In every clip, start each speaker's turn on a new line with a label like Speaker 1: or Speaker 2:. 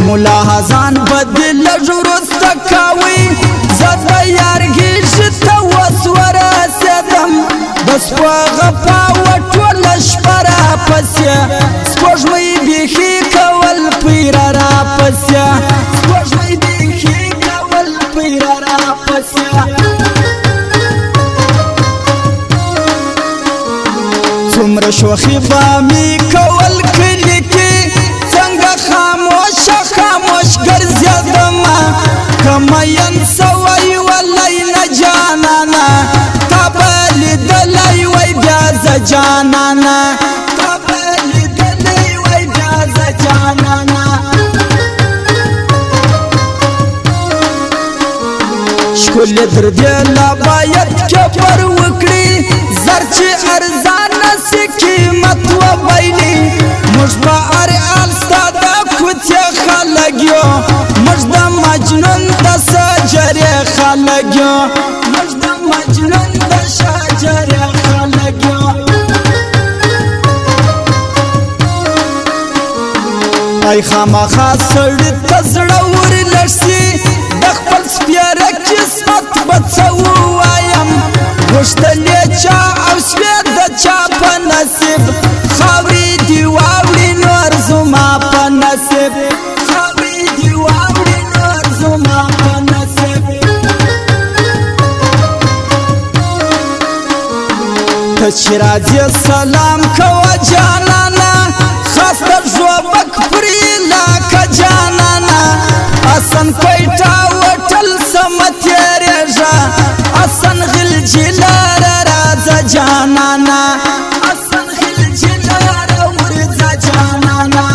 Speaker 1: ملاحظان بدل جرست کاوی زد یارگیش توس ورسیدم بس و غفا و طولش پرا پسیا سپوږمۍ بیخی کول پیرا را پسیا سپوږمۍ بیخی کول پیرا را پسیا څومره شوخی بامی کول کلی کی څنګه خاموش خاموش ګرځېدم کمین سوی ولای نه جانانا تبل دلای وای بیا ز جانانا تبل دلای وای بیا ز جانانا شکل در دې لا باید کبر وکړي زرچ ارزان سی قیمت و بیلی مجبا ارعال ستاد کوچه خلقیو مجدا مجنون دا سجره خلقیو مجدا مجنون دا شجره خلقیو ای خامخا سړی تزړه ور لړسي د خپل سپیره قسمت بڅو وایم غوښتلې چا او سپید د چا په نصیب خاورې دی واوړي نور زما په نصیب خاورې دی واوړي نور زما په نصیب ته چې راځې سلام کوه جانانا خاص د ژوبک پرې لاکه جانانا حسن کویټه وټل سمه تېرېږه حسن غلجي لاره راځه جانانا حسن غلجي لاره ورځه جانانا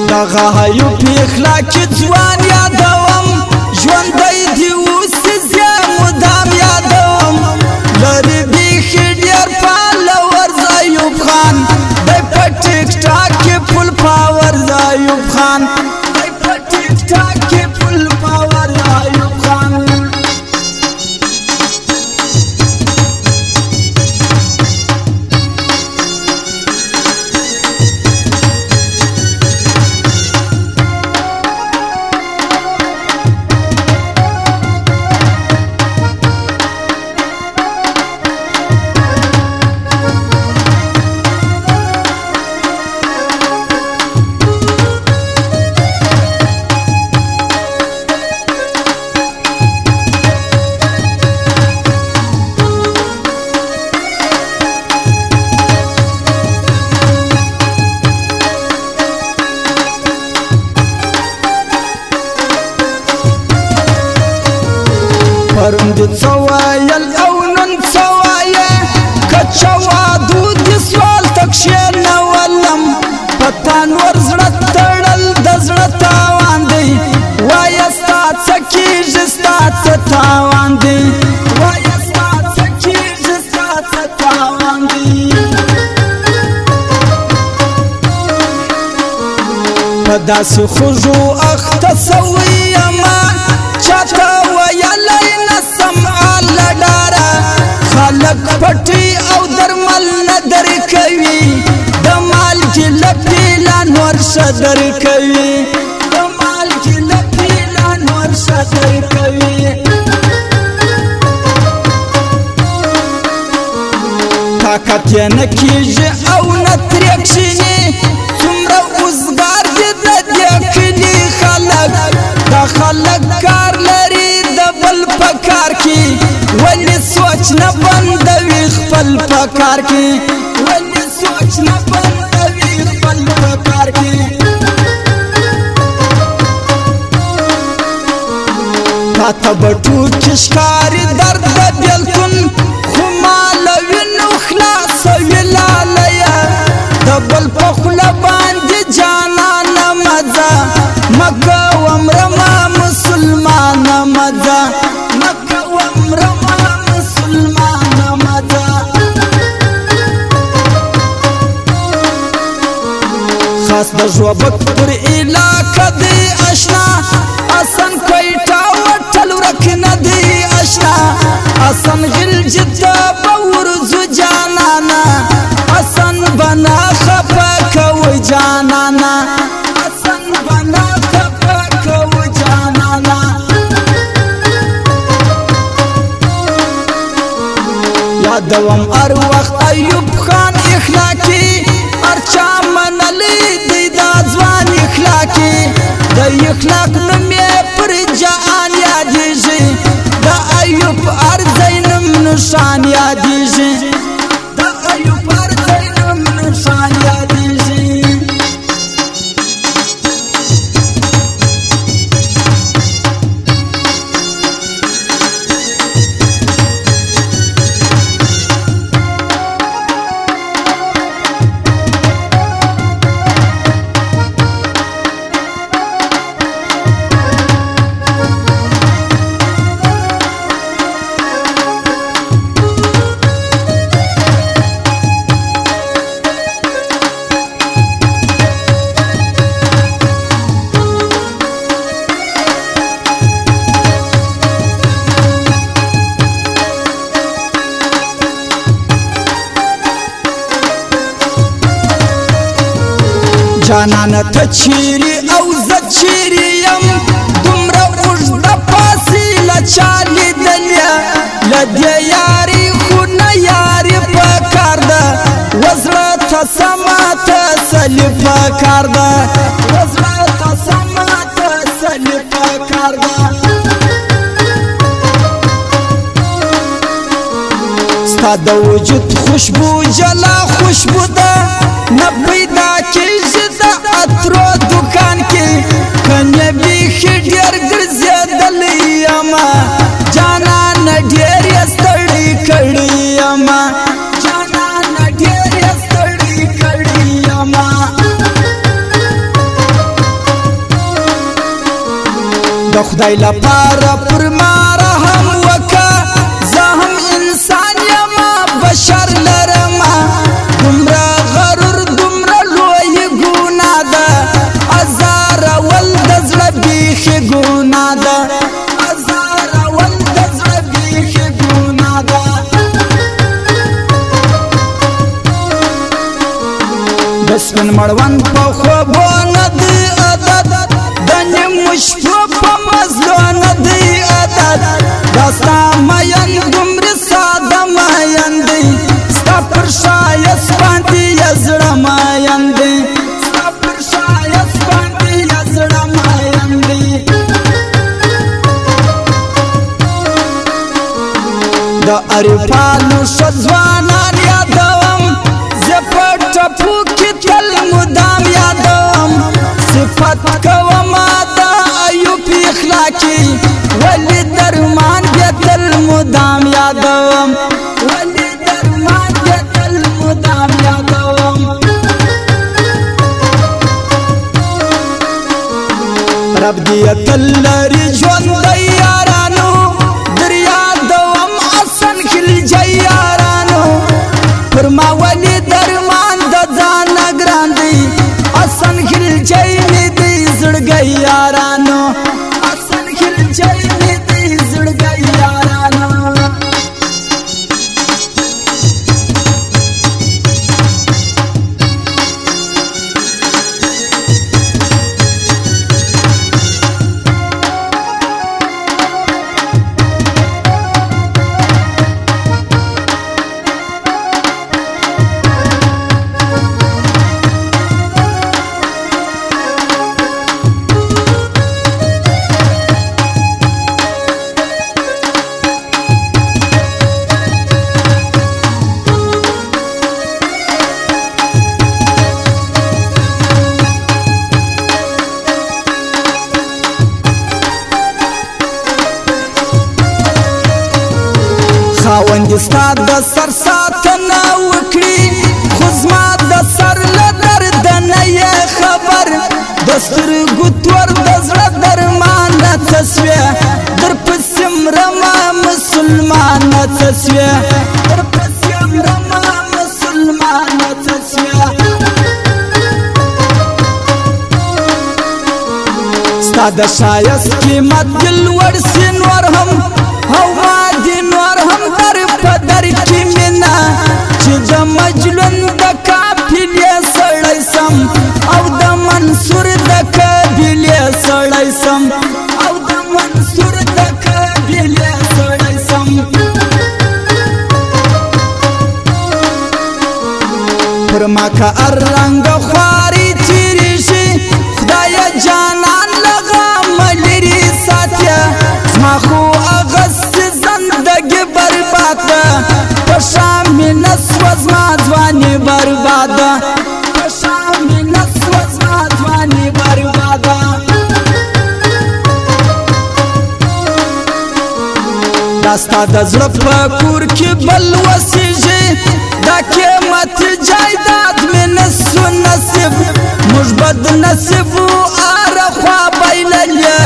Speaker 1: دغه هیو پیخلا کې ځوان یادوم ژوندی دې اوسې زه مدام یادوم لرې بیخي ډېر فالور ایوب خان دی په ټیک ټاک کې فل پاور ایوب خان دی په ټیک ټاک کې فل پاور ایوب خان پرون دې څه ویل او نن څه وایې که چا وعدو دې سوال ته کښېنولم په تنور زړه تړل د زړه تاوان دی وایه ستا څه کېږي ستا څه تاوان دی وایه ستا څه کېږي ستا څه تاوان دی په داسې خوږو اخته سوی یمه چاته ویلی نسم آله ډاره خلک پټي او درمل نه درکوي د مالګې له پیله نور ښه درکوي د مالګې له پیله نور ښه درکوي طاقت یې نه کېږي او نه ترې کښېني څومره اوزګار دي د دې کلي خلک دا خلک کار لري د بل په کار کې ولې سوچ نه بندوي خپل په کار کې ولې سوچ نه بندوي خپل په کار کې تاته به ټوکې ښکاري درد د بېلتون خو ما له وینو خلاصوي لالیه د بل په خوله باندې جانانه مزه مه کوم رمه مسلمانه مزه مه کوم رمه مسلمانه مزه خاص د ژوبک پر علاقه دی اشنا حسن کویټه وټل ورک نه دی اشنا حسن غلجي ته به ورځو جانانه حسن بنا خفه یادوم ار وخت ایوب خان اخلاقی ارچا منلی دی دا ځوان اخلاقی د اخلاق نومې پر جهان یادیږي د ایوب ارزی نوم نشان یادیږي د ایوب ارزی نوم نشان یادیږي جانان ته چیرې او زه چیرې یم دومره اوږده فاصله چا لیدلې له دې یاري خو نه یاري پکار ده وزړه ته سمه تسلي پکار ده وزړه ته سمه تسلي پکار ده ستا د وجود خوشبو جلا خوشبو ده نه پیدا کېږي د عطرو دکان کې کنه بیخي ډېر ګرځېدلی یمه جانانه ډېر یې ستړی کړی یمه جانانه ډېر یې ستړی کړی یمه د خدای لپاره پر ما رحم وکړه زه هم انسان یمه بشر لرمه دومره غرور دومره لوی ګناه ده ازارول د زړه بیخي ګناه ده ازارول د زړه بیخي ګناه ده د سپین مړوند په خوبو نه دی عادت د نیمو شپو په مزلو نه دی عادت دا ستا مین دومره ساده مین دی ستا پر ښایست باندې یې زړه مین دی ستا پر ښایست باندې یې زړه مین دی د عارفانو ښه ځوانان یادوم زه په ټپو کې تل مدام یادوم صفت کومه د ایوب اخلاقي ولې درمان بیا تل مدام یادوم ولې درمان بیا تل مدام یادوم رب دې تل لري ژوندی یارانو در یادوم حسن خلجی یارانو پر ما ولې درمان د ځانه ګران دی حسن خلجی مې دی زړګی یارانو حسن خلجی مې دی زړګی یارانو خاوند ستا د سر ساتنه وکړي خو زما د سر له درد نه یې خبر د سترګو تور د زړه درمانه څه سوې درپسې مرمه مسلمانه څه سوې درپسې مرمه مسلمانه څه سوې ستا د ښایست قیمت دې لوړ سي نور هم هوا دې نور هم در په در کې مینه چې د مجنون د قافلې سړی سم او د منصور د قبیلې سړی سم او د منصور د قبیلې سړی سم زما که ارنګ خواري تیریږي خدایه جانان له غمه لرې ساتیا زما خو هغسې زندګي برباد ده په شا مینه سوه زما ځواني برباده په شا مینه سوه زما ځواني برباده دا ستا د زړه په کور کې بل وسیږي دا قیمت جایداد مې نسو نصیب موږ بد نصیب و اره خوا بایللې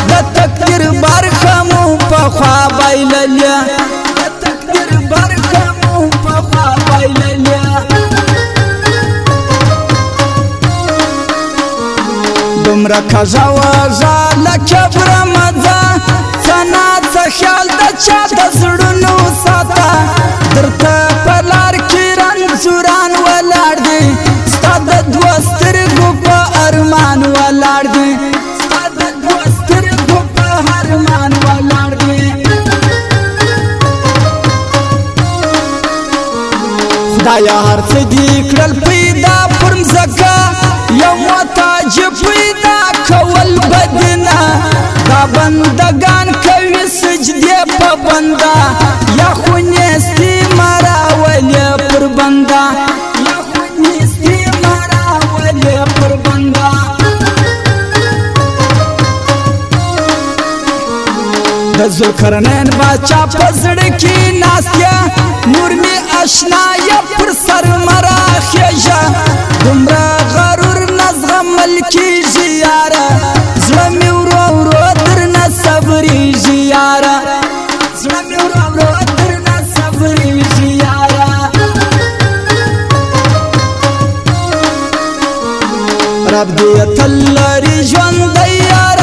Speaker 1: د تقدیر برخه مو په خوا بایللې د تقدیر برخه مو په خوا بایللې دومره کږه وږه له کبره مه ځه څه ناڅه خیال د چا د زړونو ساته درته په لار کې رنځوران ولاړ دي ستا د دوه سترګو په ارمان ولاړ دي ستا د دوه سترګو په ارمان ولاړ دي خدایه هر څه دې کړل پیدا پر مځکه یو محتاج پیدا کول بدنه دا بندگان کوي سجدې په بنده یا خو نیستي مراولې پر بنده یا خو نیستي مراولې پر بنده د ذوالقرنین باچا په زړه کې ناستیا نور مې اشنا یا پر سر مراخیږه دومره غرور نه زغمل کېږي یاره زړه مې ورو ورو درنه صبرېږي یاره زړه مې ورو ورو درنه صبرېږي یاره رب دې تل لري ژوندی یاره